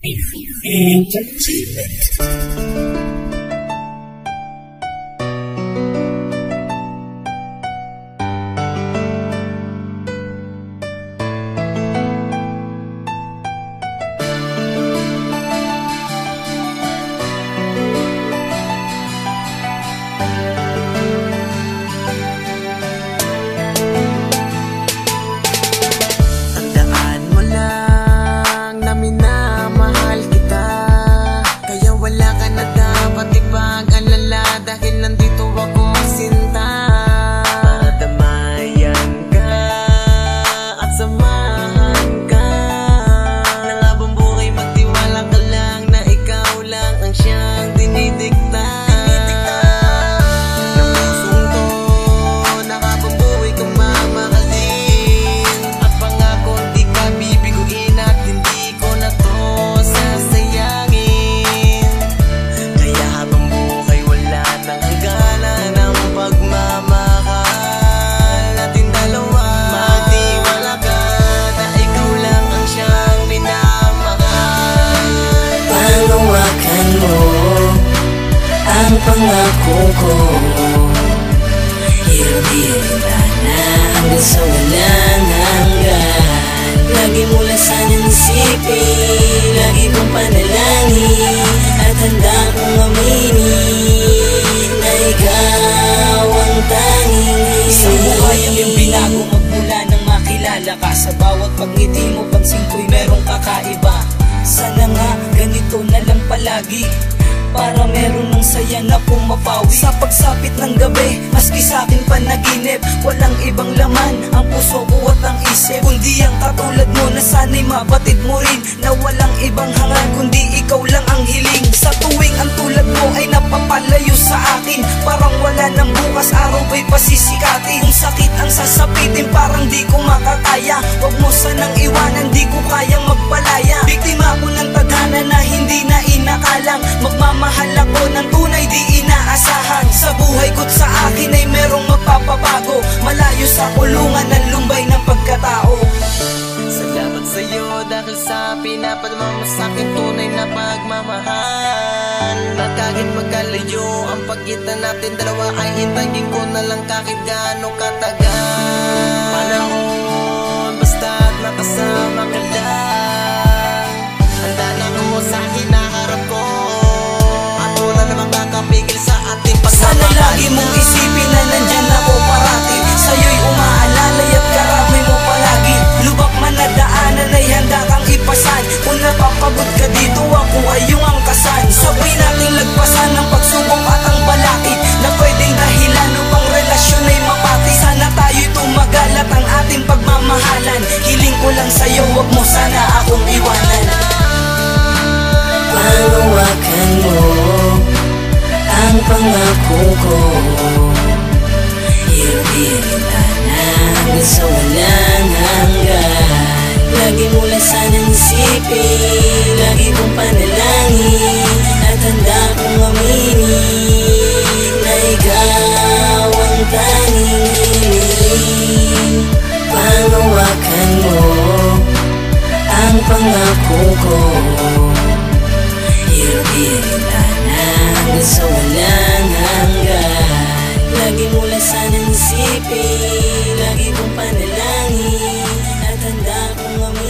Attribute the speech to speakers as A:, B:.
A: Entertainment.
B: Pangako ko, hirap-hirap na hanggang sa walang hanggan. Lagi mo lang sanang isipin, lagi kong panalangin, at handa kong aminin na ikaw ang tanging hiling.
C: Sa buhay ang iyong binago magmula nang makilala ka. Sa bawat pagngiti mo, pansin ko'y merong kakaiba. Sana nga ganito na lang palagi, para meron ng saya na pumapawi. Sa pagsapit ng gabi, maski sa'king panaginip, walang ibang laman ang puso ko at ang isip, kundi ang katulad mo na sana'y mabatid mo rin, na walang ibang hangal kundi ikaw lang ang hiling. Sa tuwing ang tulad mo ay napapalayo sa akin, parang wala nang bukas, araw ba'y pasisikatin. Kung sakit ang sasapitin, parang di ko makakaya, wag mo sanang iwanan, di ko kayang magpalaya. Biktima ko ng tadhana na hindi na inakalang, magmamahal ako ng tunay di inaasahan. Sa buhay ko't sa akin ay merong magpapabago, malayo sa kulungan ng lumbay ng pagkatao.
D: Salamat sa'yo dahil sa pinapadama mo sa'kin tunay na pagmamahal. At kahit magkalayo ang pagitan natin dalawa, ay hintayin ko na lang kahit gaano katagal. Panahon basta't nakasama ka lang, handa na ko sa hinaharap ko, at wala namang kakapigil sa ating pagmamahal.
C: Sana lagi mong isipin na nandyan ako parati, sa'yo'y umaalalay at karamay mo palagi. Lubak man na daanan ay handa kang ipasan, kung napapagod ka dito ako ay iyong angkasan. Sabay nating lagpasan ng pagsubok at ang balakid, na pwedeng dahilan upang relasyon ay mapati. Sana tayo'y tumagal at ang ating pagmamahalan, hiling ko lang sa'yo, wag mo sana akong iwanan.
B: Panghawakan mo ang pangako ko, hirap-hirap na hanggang sa walang hanggan. Lagi mo lang sanang isipin, lagi kong panalangin, at handa kong aminin na ikaw ang tanging hiling. Panghawakan mo ang pangako ko, hirap-hirap na hanggang sa walang hanggan. Lagi mo lang sanang isipin, lagi kong panalangin, at handa kong aminin